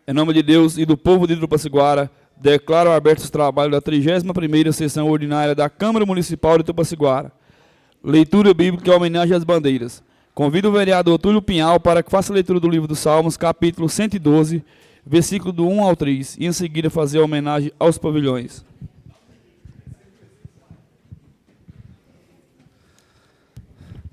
Em nome de Deus e do povo de Tupaciguara, declaro abertos os trabalhos da 31ª sessão ordinária da Câmara Municipal de Tupaciguara. Leitura bíblica em homenagem às bandeiras. Convido o vereador Túlio Pinhal para que faça a leitura do livro dos Salmos, capítulo 112, versículo do 1 ao 3, e em seguida fazer a homenagem aos pavilhões.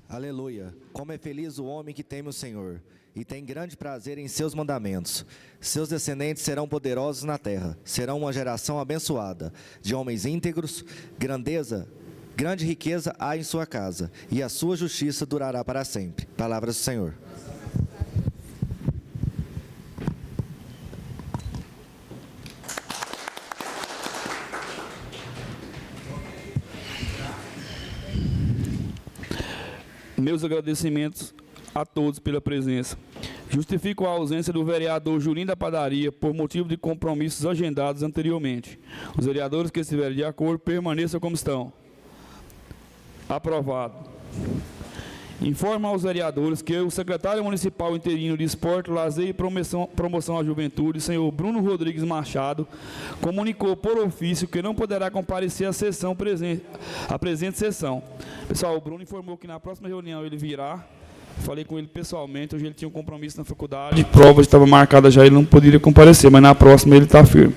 Aleluia! Como é feliz o homem que teme o Senhor, e tem grande prazer em seus mandamentos. Seus descendentes serão poderosos na terra, serão uma geração abençoada, de homens íntegros, grande riqueza há em sua casa, e a sua justiça durará para sempre. Palavras do Senhor. Meus agradecimentos a todos pela presença. Justifico a ausência do vereador Julinho da Padaria por motivo de compromissos agendados anteriormente. Os vereadores que estiverem de acordo permaneçam como estão. Aprovado. Informo aos vereadores que o secretário municipal interino de Esporte, Lazer e Promoção à Juventude, senhor Bruno Rodrigues Machado, comunicou por ofício que não poderá comparecer à presente sessão. Pessoal, o Bruno informou que na próxima reunião ele virá. Falei com ele pessoalmente, hoje ele tinha um compromisso na faculdade, prova estava marcada já, ele não poderia comparecer, mas na próxima ele está firme.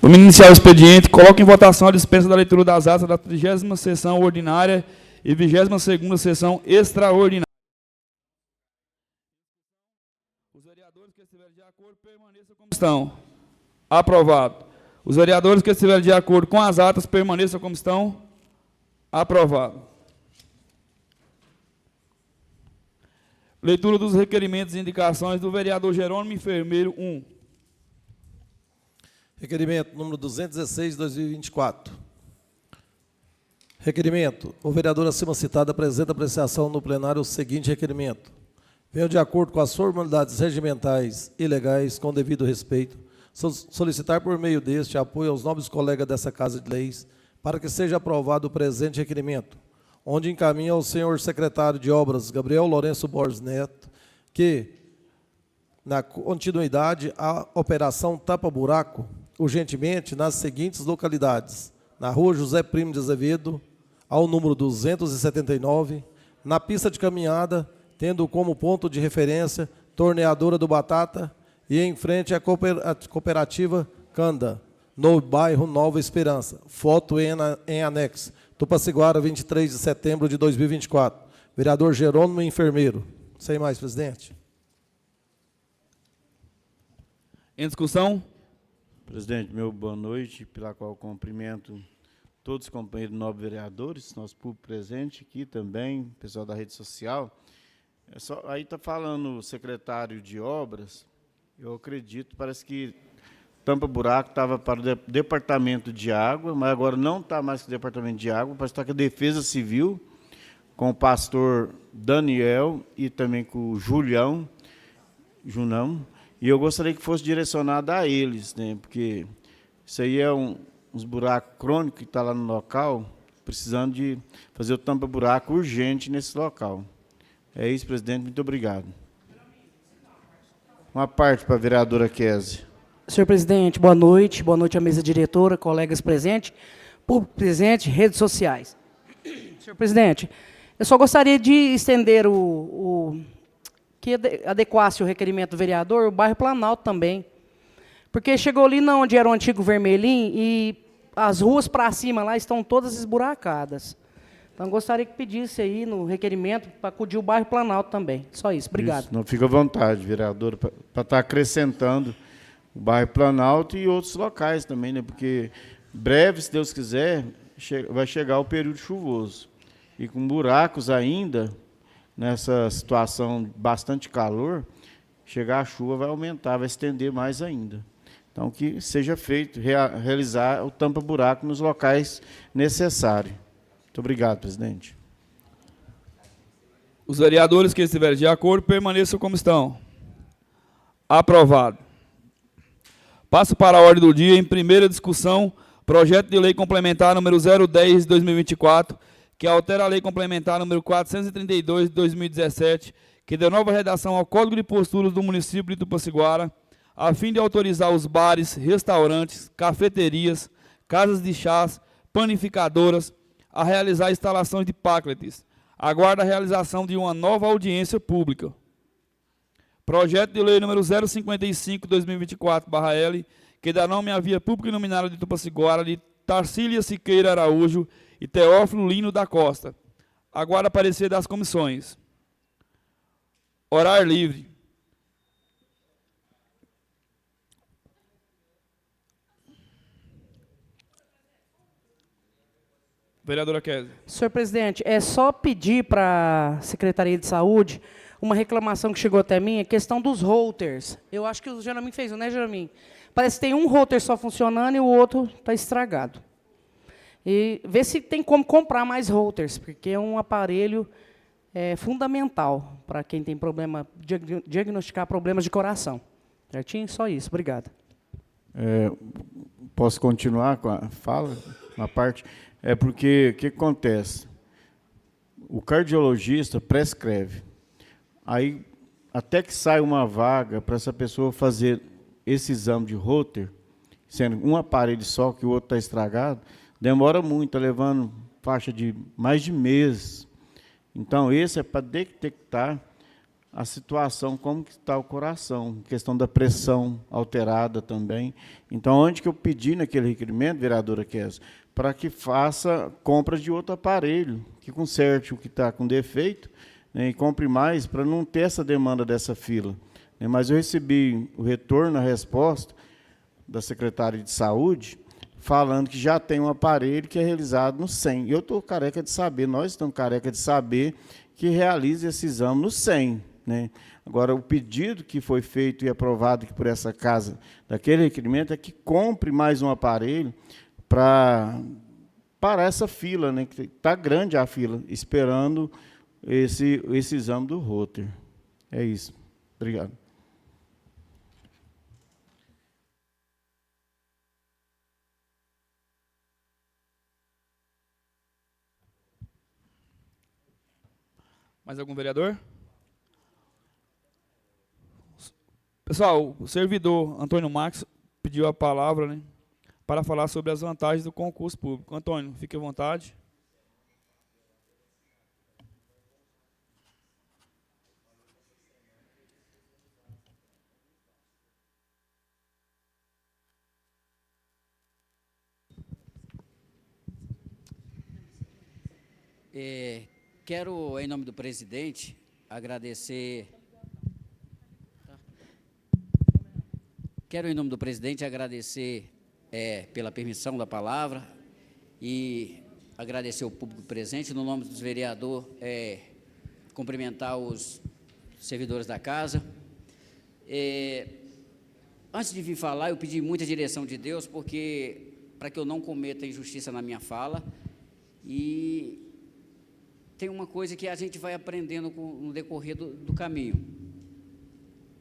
Vamos iniciar o expediente. Coloque em votação a dispensa da leitura das atas da 30ª sessão ordinária e 22ª sessão extraordinária. Os vereadores que estiverem de acordo permaneçam como estão. Aprovado. Os vereadores que estiverem de acordo com as atas permaneçam como estão. Aprovado. Leitura dos requerimentos e indicações do vereador Jerônimo Enfermeiro 1. Requerimento número 216, de 2024. Requerimento. O vereador acima citado apresenta apreciação no plenário o seguinte requerimento. Venho de acordo com as formalidades regimentais e legais, com devido respeito, solicitar por meio deste apoio aos nobres colegas dessa Casa de Leis para que seja aprovado o presente requerimento, onde encaminha ao senhor secretário de Obras, Gabriel Lourenço Borges Neto, que, na continuidade, a operação tapa-buraco, urgentemente, nas seguintes localidades: na rua José Primo de Azevedo, ao número 279, na pista de caminhada, tendo como ponto de referência Torneadora do Batata e em frente à cooperativa Canda, no bairro Nova Esperança. Foto em anexo. Tupaciguara, 23 de setembro de 2024. Vereador Jerônimo Enfermeiro. Sem mais, presidente. Em discussão? Presidente, meu boa noite, pela qual cumprimento todos os companheiros nobres vereadores, nosso público presente aqui também, pessoal da rede social. Aí está falando o secretário de obras, eu acredito, parece que tampa-buraco estava para o departamento de água, mas agora não está mais com o departamento de água, parece que está com a Defesa Civil, com o pastor Daniel e também com o Junão, e eu gostaria que fosse direcionado a eles, né, porque isso aí é uns buracos crônicos que está lá no local, precisando de fazer o tampa-buraco urgente nesse local. É isso, presidente, muito obrigado. Uma parte para a vereadora Kézia. Senhor presidente, boa noite à mesa diretora, colegas presentes, público presente, redes sociais. Senhor presidente, eu só gostaria de estender que adequasse o requerimento do vereador, o bairro Planalto também, porque chegou ali onde era o antigo Vermelhinho e as ruas para cima lá estão todas esburacadas. Então, gostaria que pedisse aí no requerimento para acudir o bairro Planalto também. Só isso, obrigado. Isso, não fica à vontade, vereador, para estar acrescentando o bairro Planalto e outros locais também, né? Porque breve, se Deus quiser, vai chegar o período chuvoso. E com buracos ainda, nessa situação bastante calor, chegar a chuva vai aumentar, vai estender mais ainda. Então, que seja feito, realizar o tampa-buraco nos locais necessários. Muito obrigado, presidente. Os vereadores que estiverem de acordo permaneçam como estão. Aprovado. Passo para a ordem do dia, em primeira discussão, projeto de lei complementar número 010 de 2024, que altera a Lei Complementar número 432 de 2017, que deu nova redação ao Código de Posturas do município de Tupaciguara, a fim de autorizar os bares, restaurantes, cafeterias, casas de chás, panificadoras a realizar instalações de pacletes. Aguarda a realização de uma nova audiência pública. Projeto de Lei número 055/2024/L, que dá nome à via pública iluminada de Tupaciguara, de Tarsília Siqueira Araújo e Teófilo Lino da Costa. Aguarda parecer das comissões. Horário livre. Vereadora Kézia. Senhor presidente, é só pedir para a Secretaria de Saúde uma reclamação que chegou até mim, a questão dos routers. Eu acho que o Janamin fez, não é, Janamin? Parece que tem um router só funcionando e o outro está estragado. E ver se tem como comprar mais routers, porque é um aparelho fundamental para quem tem problema, diagnosticar problemas de coração. Certinho? Só isso. Obrigado. Posso continuar com a fala? Na parte... É porque, o que acontece? O cardiologista prescreve. Aí, até que sai uma vaga para essa pessoa fazer esse exame de Holter, sendo um aparelho só, que o outro está estragado, demora muito, está levando faixa de mais de meses. Então, esse é para detectar a situação, como que está o coração, questão da pressão alterada também. Então, onde que eu pedi naquele requerimento, vereadora Kézia, para que faça compras de outro aparelho, que conserte o que está com defeito, né, e compre mais, para não ter essa demanda dessa fila. Né, mas eu recebi o retorno, a resposta da secretária de Saúde, falando que já tem um aparelho que é realizado no SEM. Eu estou careca de saber, nós estamos careca de saber que realize esse exame no SEM. Né? Agora, o pedido que foi feito e aprovado aqui por essa casa, daquele requerimento, é que compre mais um aparelho para essa fila, né? Que está grande a fila, esperando esse exame do Holter. É isso. Obrigado. Mais algum vereador? Pessoal, o servidor Antônio Max pediu a palavra, né, para falar sobre as vantagens do concurso público. Antônio, fique à vontade. Quero, em nome do presidente, agradecer... Quero, em nome do presidente, agradecer pela permissão da palavra e agradecer ao público presente. No nome dos vereadores, cumprimentar os servidores da casa. Antes de vir falar, eu pedi muita direção de Deus, para que eu não cometa injustiça na minha fala. E tem uma coisa que a gente vai aprendendo no decorrer do caminho.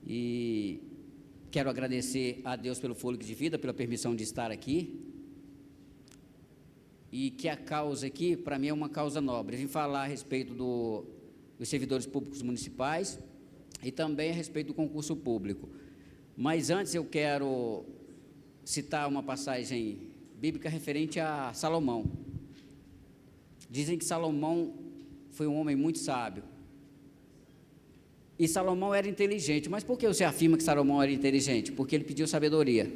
E quero agradecer a Deus pelo fôlego de vida, pela permissão de estar aqui. E que a causa aqui, para mim, é uma causa nobre. Eu vim falar a respeito dos servidores públicos municipais e também a respeito do concurso público. Mas antes eu quero citar uma passagem bíblica referente a Salomão. Dizem que Salomão foi um homem muito sábio. E Salomão era inteligente. Mas por que você afirma que Salomão era inteligente? Porque ele pediu sabedoria.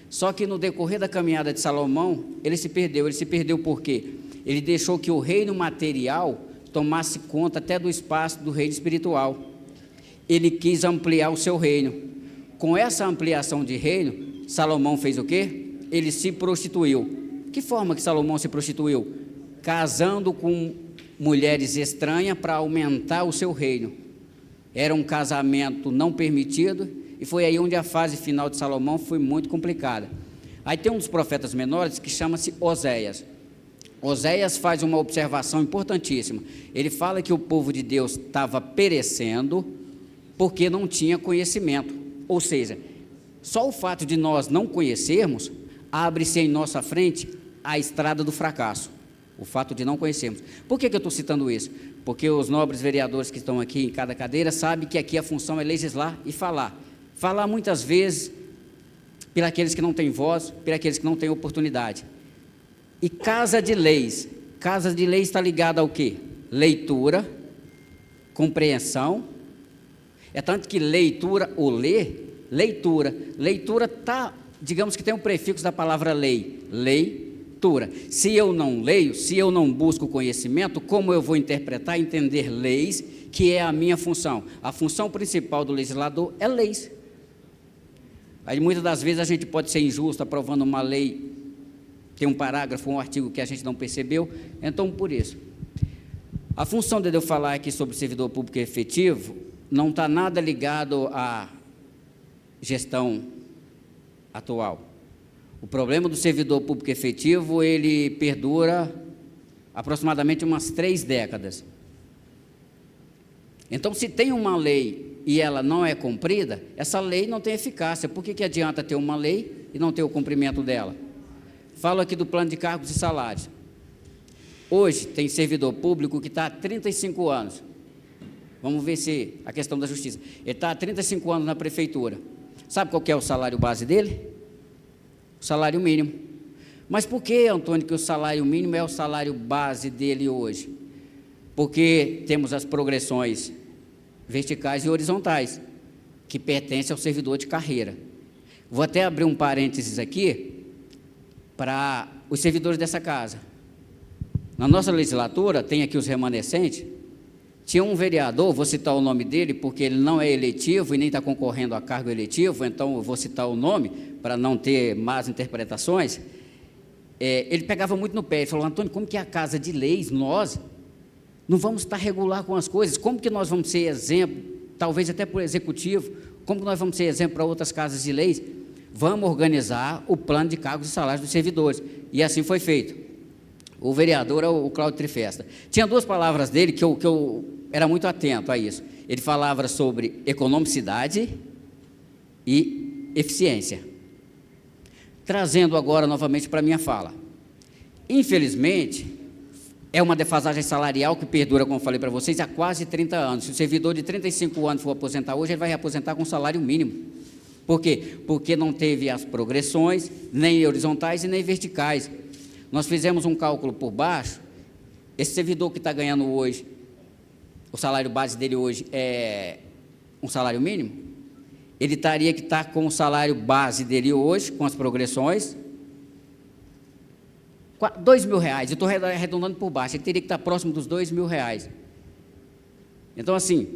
Só que no decorrer da caminhada de Salomão, ele se perdeu. Ele se perdeu por quê? Ele deixou que o reino material tomasse conta até do espaço do reino espiritual. Ele quis ampliar o seu reino. Com essa ampliação de reino, Salomão fez o quê? Ele se prostituiu. Que forma que Salomão se prostituiu? Casando com mulheres estranhas para aumentar o seu reino. Era um casamento não permitido, e foi aí onde a fase final de Salomão foi muito complicada. Aí tem um dos profetas menores que chama-se Oséias. Oséias faz uma observação importantíssima. Ele fala que o povo de Deus estava perecendo porque não tinha conhecimento. Ou seja, só o fato de nós não conhecermos abre-se em nossa frente a estrada do fracasso. o fato de não conhecermos. Por que eu estou citando isso? Porque os nobres vereadores que estão aqui em cada cadeira sabem que aqui a função é legislar e falar. Falar muitas vezes por aqueles que não têm voz, por aqueles que não têm oportunidade. E casa de leis está ligada ao quê? Leitura, compreensão. É tanto que leitura, ou ler, leitura está, digamos que tem um prefixo da palavra lei, leitura. Se eu não leio, se eu não busco conhecimento, como eu vou interpretar, entender leis, que é a minha função? A função principal do legislador é leis. Aí muitas das vezes a gente pode ser injusto aprovando uma lei, tem um parágrafo, um artigo que a gente não percebeu, então por isso. A função de eu falar aqui sobre servidor público efetivo não está nada ligado à gestão atual. O problema do servidor público efetivo, ele perdura aproximadamente umas 3 décadas. Então, se tem uma lei e ela não é cumprida, essa lei não tem eficácia. Por que adianta ter uma lei e não ter o cumprimento dela? Falo aqui do plano de cargos e salários. Hoje, tem servidor público que está há 35 anos. Vamos ver se a questão da justiça. Ele está há 35 anos na prefeitura. Sabe qual que é o salário base dele? O salário mínimo. Mas por que, Antônio, que o salário mínimo é o salário base dele hoje? Porque temos as progressões verticais e horizontais, que pertencem ao servidor de carreira. Vou até abrir um parênteses aqui para os servidores dessa casa. Na nossa legislatura, tem aqui os remanescentes, tinha um vereador, vou citar o nome dele, porque ele não é eletivo e nem está concorrendo a cargo eletivo, então eu vou citar o nome, para não ter más interpretações. Ele pegava muito no pé, ele falou: Antônio, como que é a casa de leis, nós não vamos estar regular com as coisas, como que nós vamos ser exemplo, talvez até por executivo, como que nós vamos ser exemplo para outras casas de leis? Vamos organizar o plano de cargos e salários dos servidores, e assim foi feito. O vereador é o Cláudio Trifesta. Tinha 2 palavras dele que eu era muito atento a isso. Ele falava sobre economicidade e eficiência. Trazendo agora novamente para a minha fala. Infelizmente, é uma defasagem salarial que perdura, como eu falei para vocês, há quase 30 anos. Se o servidor de 35 anos for aposentar hoje, ele vai reaposentar com salário mínimo. Por quê? Porque não teve as progressões, nem horizontais e nem verticais. Nós fizemos um cálculo por baixo. Esse servidor que está ganhando hoje, o salário base dele hoje é um salário mínimo, ele teria que estar com o salário base dele hoje, com as progressões, R$2.000, eu estou arredondando por baixo, ele teria que estar próximo dos R$2.000. Então, assim,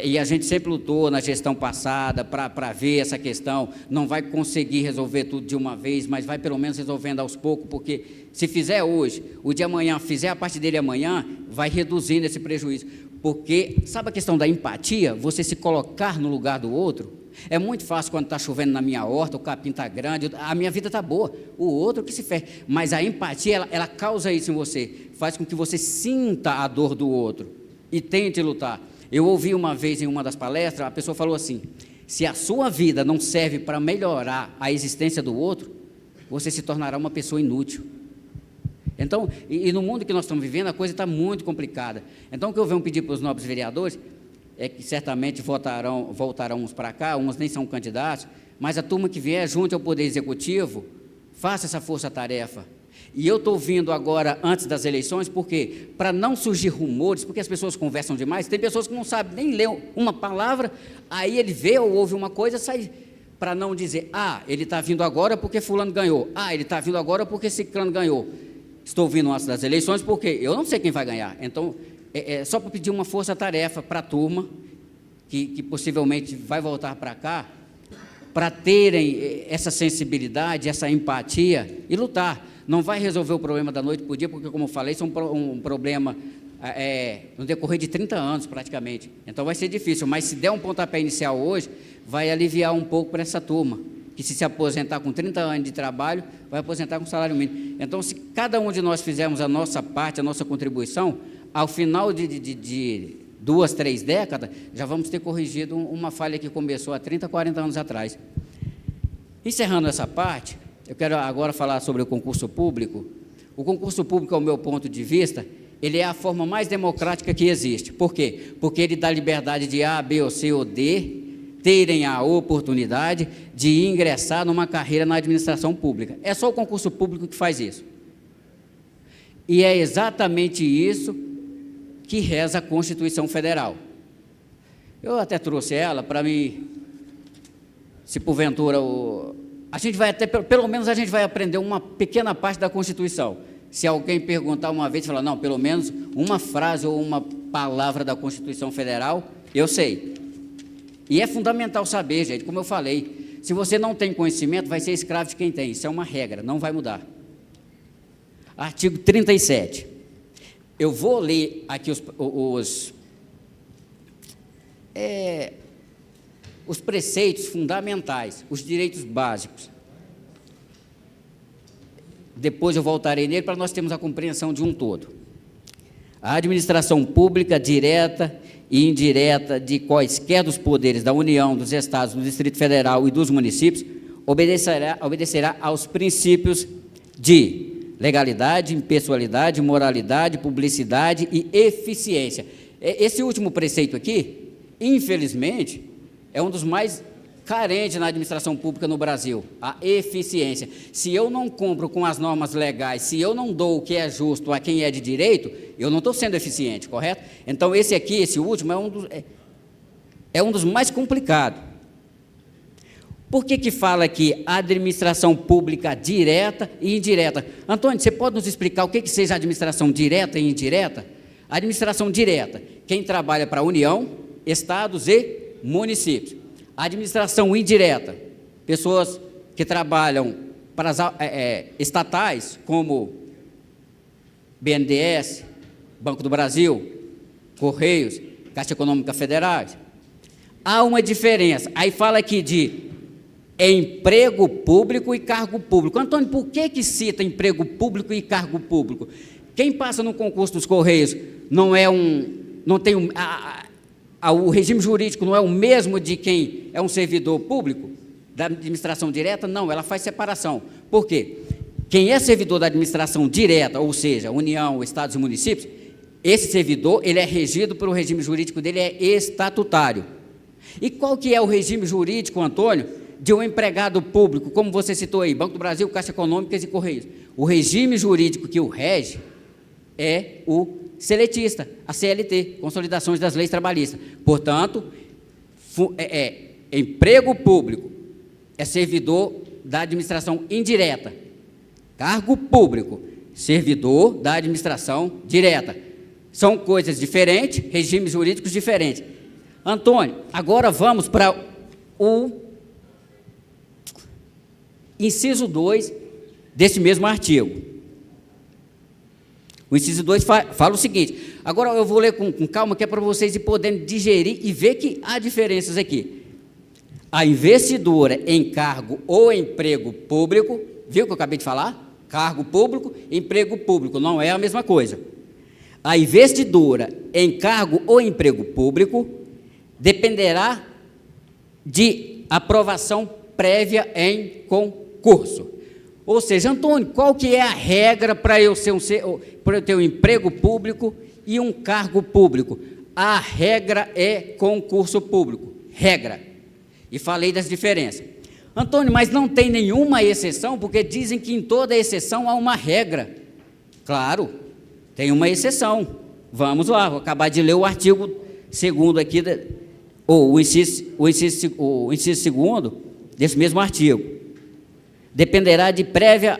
e a gente sempre lutou na gestão passada para ver essa questão, não vai conseguir resolver tudo de uma vez, mas vai pelo menos resolvendo aos poucos, porque se fizer hoje, o de amanhã, fizer a parte dele amanhã, vai reduzindo esse prejuízo, porque, sabe a questão da empatia, você se colocar no lugar do outro? É muito fácil quando está chovendo na minha horta, o capim está grande, a minha vida está boa, o outro que se ferre, mas a empatia, ela causa isso em você, faz com que você sinta a dor do outro e tente lutar. Eu ouvi uma vez em uma das palestras, a pessoa falou assim: se a sua vida não serve para melhorar a existência do outro, você se tornará uma pessoa inútil. Então, e no mundo que nós estamos vivendo, a coisa está muito complicada. Então, o que eu venho pedir para os nobres vereadores é que certamente voltarão uns para cá, uns nem são candidatos, mas a turma que vier junto ao Poder Executivo, faça essa força-tarefa. E eu estou vindo agora, antes das eleições, porque para não surgir rumores, porque as pessoas conversam demais, tem pessoas que não sabem nem ler uma palavra, aí ele vê ou ouve uma coisa, sai, para não dizer: ah, ele está vindo agora porque fulano ganhou, ah, ele está vindo agora porque ciclano ganhou. Estou vindo antes das eleições porque eu não sei quem vai ganhar. Então, só para pedir uma força-tarefa para a turma, que possivelmente vai voltar para cá, para terem essa sensibilidade, essa empatia e lutar. Não vai resolver o problema da noite para o dia, porque, como eu falei, isso é um problema no decorrer de 30 anos, praticamente. Então, vai ser difícil, mas se der um pontapé inicial hoje, vai aliviar um pouco para essa turma, que se aposentar com 30 anos de trabalho, vai aposentar com salário mínimo. Então, se cada um de nós fizermos a nossa parte, a nossa contribuição, ao final de 2, 3 décadas, já vamos ter corrigido uma falha que começou há 30, 40 anos atrás. Encerrando essa parte, eu quero agora falar sobre o concurso público. O concurso público, ao meu ponto de vista, ele é a forma mais democrática que existe. Por quê? Porque ele dá liberdade de A, B ou C ou D terem a oportunidade de ingressar numa carreira na administração pública. É só o concurso público que faz isso. E é exatamente isso que reza a Constituição Federal. Eu até trouxe ela para mim, se porventura, a gente vai até, pelo menos a gente vai aprender uma pequena parte da Constituição. Se alguém perguntar uma vez, falar, não, pelo menos uma frase ou uma palavra da Constituição Federal, eu sei. E é fundamental saber, gente, como eu falei, se você não tem conhecimento, vai ser escravo de quem tem, isso é uma regra, não vai mudar. Artigo 37. Eu vou ler aqui os preceitos fundamentais, os direitos básicos. Depois eu voltarei nele para nós termos a compreensão de um todo. A administração pública direta e indireta de quaisquer dos poderes da União, dos Estados, do Distrito Federal e dos municípios obedecerá aos princípios de legalidade, impessoalidade, moralidade, publicidade e eficiência. Esse último preceito aqui, infelizmente, é um dos mais carentes na administração pública no Brasil, a eficiência. Se eu não cumpro com as normas legais, se eu não dou o que é justo a quem é de direito, eu não estou sendo eficiente, correto? Então, esse aqui, esse último, é um dos mais complicados. Por que fala aqui administração pública direta e indireta? Antônio, você pode nos explicar o que seja administração direta e indireta? Administração direta, quem trabalha para a União, estados e municípios. Administração indireta, pessoas que trabalham para as estatais, como BNDES, Banco do Brasil, Correios, Caixa Econômica Federal. Há uma diferença, aí fala aqui de emprego público e cargo público. Antônio, por que cita emprego público e cargo público? Quem passa no concurso dos Correios o regime jurídico não é o mesmo de quem é um servidor público da administração direta? Não, ela faz separação. Por quê? Quem é servidor da administração direta, ou seja, União, Estados e municípios, esse servidor, ele é regido pelo regime jurídico dele, é estatutário. E qual que é o regime jurídico, Antônio, de um empregado público, como você citou aí, Banco do Brasil, Caixa Econômica e Correios? O regime jurídico que o rege é o seletista, a CLT, Consolidações das Leis Trabalhistas. Portanto, emprego público é servidor da administração indireta. Cargo público, servidor da administração direta. São coisas diferentes, regimes jurídicos diferentes. Antônio, agora vamos para o inciso 2 desse mesmo artigo. O inciso 2 fala o seguinte, agora eu vou ler com calma, que é para vocês ir podendo digerir e ver que há diferenças aqui. A investidura em cargo ou emprego público, viu o que eu acabei de falar? Cargo público, emprego público, não é a mesma coisa. A investidura em cargo ou emprego público dependerá de aprovação prévia em concurso. Ou seja, Antônio, qual que é a regra para eu ter um emprego público e um cargo público? A regra é concurso público, regra. E falei das diferenças. Antônio, mas não tem nenhuma exceção, porque dizem que em toda exceção há uma regra. Claro, tem uma exceção. Vamos lá, vou acabar de ler o artigo 2º aqui, o inciso 2º desse mesmo artigo. Dependerá de prévia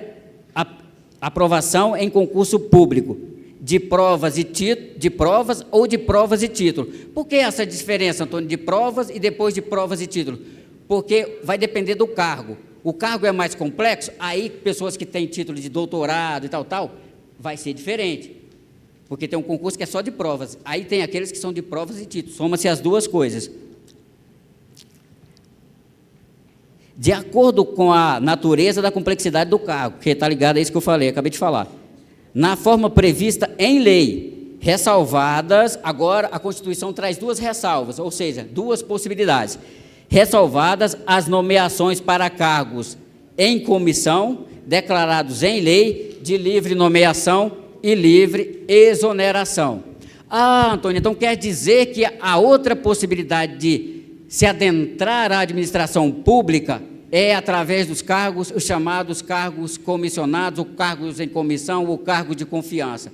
aprovação em concurso público, de provas ou de provas e título. Por que essa diferença, Antônio, de provas e depois de provas e título? Porque vai depender do cargo. O cargo é mais complexo, aí pessoas que têm título de doutorado e tal, vai ser diferente. Porque tem um concurso que é só de provas, aí tem aqueles que são de provas e títulos, soma-se as duas coisas. De acordo com a natureza da complexidade do cargo, que está ligado a isso que eu falei, acabei de falar, na forma prevista em lei, ressalvadas, agora a Constituição traz duas ressalvas, ou seja, duas possibilidades, ressalvadas as nomeações para cargos em comissão, declarados em lei, de livre nomeação e livre exoneração. Ah, Antônio, então quer dizer que a outra possibilidade de se adentrar à administração pública é através dos cargos, os chamados cargos comissionados, ou cargos em comissão, ou cargo de confiança.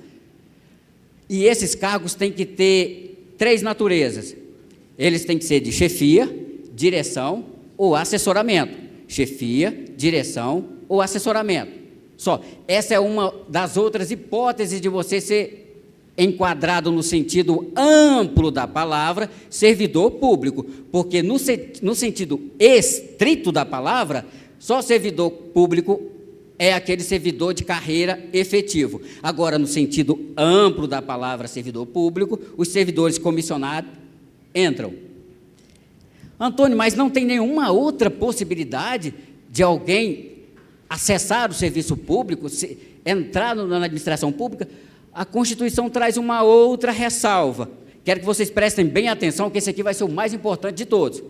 E esses cargos têm que ter 3 naturezas. Eles têm que ser de chefia, direção ou assessoramento. Chefia, direção ou assessoramento. Só. Essa é uma das outras hipóteses de você ser enquadrado no sentido amplo da palavra, servidor público, porque no sentido estrito da palavra, só servidor público é aquele servidor de carreira efetivo. Agora, no sentido amplo da palavra servidor público, os servidores comissionados entram. Antônio, mas não tem nenhuma outra possibilidade de alguém acessar o serviço público, entrar na administração pública? A Constituição traz uma outra ressalva. Quero que vocês prestem bem atenção, que esse aqui vai ser o mais importante de todos.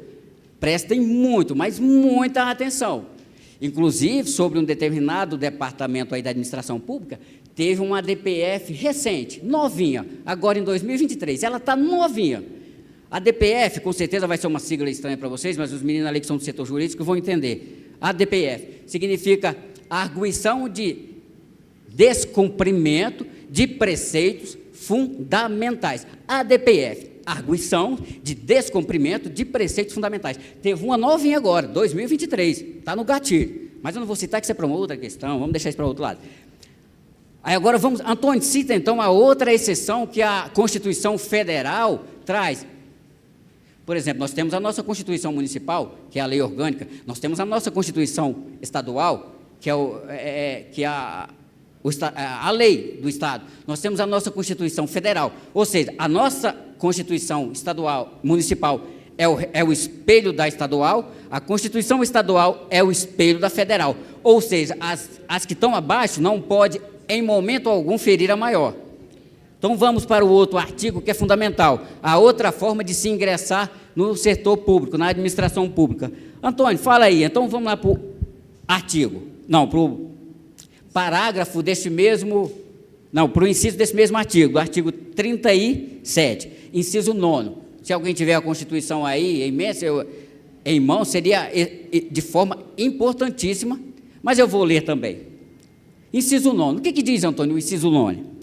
Prestem muito, mas muita atenção. Inclusive, sobre um determinado departamento aí da administração pública, teve uma DPF recente, novinha, agora em 2023, ela está novinha. A DPF, com certeza vai ser uma sigla estranha para vocês, mas os meninos ali que são do setor jurídico vão entender. A DPF significa arguição de descumprimento de preceitos fundamentais. A DPF, arguição de descumprimento de preceitos fundamentais. Teve uma novinha agora, 2023, está no gatilho. Mas eu não vou citar, que isso é para uma outra questão, vamos deixar isso para o outro lado. Aí agora vamos, Antônio, cita então a outra exceção que a Constituição Federal traz. Por exemplo, nós temos a nossa Constituição Municipal, que é a lei orgânica, nós temos a nossa Constituição Estadual, que é a lei do Estado, nós temos a nossa Constituição Federal, ou seja, a nossa Constituição Estadual, Municipal, é o espelho da estadual, a Constituição Estadual é o espelho da federal, ou seja, as que estão abaixo não pode, em momento algum, ferir a maior. Então, vamos para o outro artigo, que é fundamental, a outra forma de se ingressar no setor público, na administração pública. Antônio, fala aí, então vamos lá para o artigo, não, para o parágrafo deste mesmo, não, para o inciso desse mesmo artigo, do artigo 37, inciso 9. Se alguém tiver a Constituição aí em mão, seria de forma importantíssima, mas eu vou ler também. Inciso 9, o que diz, Antônio, o inciso 9?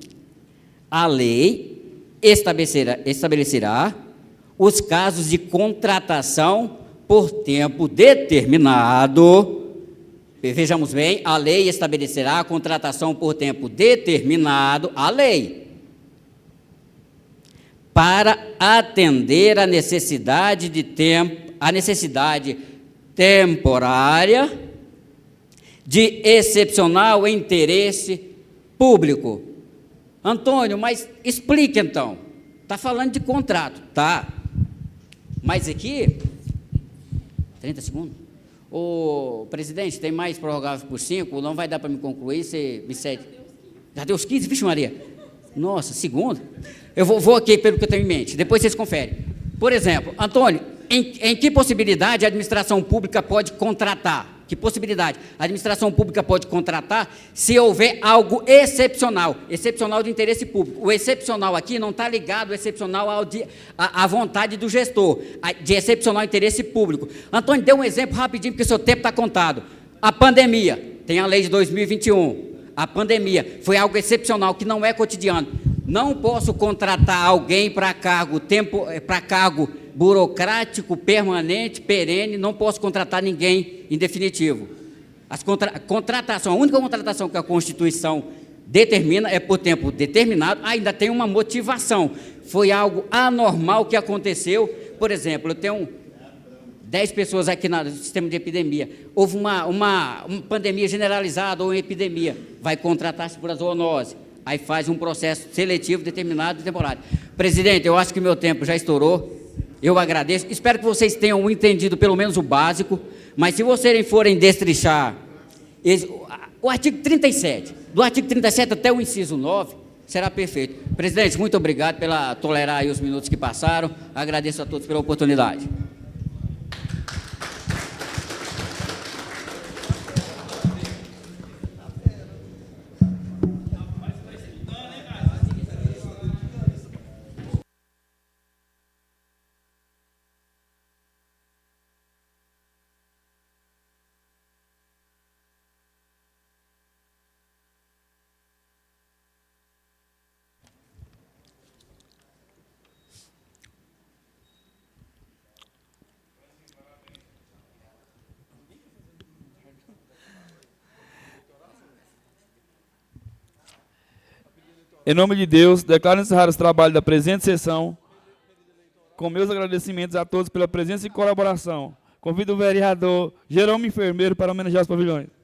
A lei estabelecerá os casos de contratação por tempo determinado. Vejamos bem, a lei estabelecerá a contratação por tempo determinado, a lei, para atender a necessidade temporária de excepcional interesse público. Antônio, mas explique então. Está falando de contrato, tá? Mas aqui, 30 segundos. Ô, presidente, tem mais prorrogável por 5? Não vai dar para me concluir, você me cede. Já deu os 15? Vixe Maria. Nossa, segundo. Eu vou aqui pelo que eu tenho em mente, depois vocês conferem. Por exemplo, Antônio, em que possibilidade a administração pública pode contratar? Que possibilidade? A administração pública pode contratar se houver algo excepcional de interesse público. O excepcional aqui não está ligado ao excepcional à vontade do gestor, de excepcional interesse público. Antônio, dê um exemplo rapidinho, porque o seu tempo está contado. A pandemia, tem a lei de 2021. A pandemia foi algo excepcional, que não é cotidiano. Não posso contratar alguém para cargo burocrático, permanente, perene, não posso contratar ninguém em definitivo. A única contratação que a Constituição determina é por tempo determinado, ainda tem uma motivação. Foi algo anormal que aconteceu. Por exemplo, eu tenho 10 pessoas aqui no sistema de epidemia. Houve uma pandemia generalizada ou uma epidemia. Vai contratar-se por zoonose. Aí faz um processo seletivo, determinado e temporário. Presidente, eu acho que meu tempo já estourou. Eu agradeço. Espero que vocês tenham entendido pelo menos o básico. Mas se vocês forem destrinchar o artigo 37, do artigo 37 até o inciso 9, será perfeito. Presidente, muito obrigado pela tolerar aí os minutos que passaram. Agradeço a todos pela oportunidade. Em nome de Deus, declaro encerrado os trabalhos da presente sessão, com meus agradecimentos a todos pela presença e colaboração. Convido o vereador Jerome Enfermeiro para homenagear os pavilhões.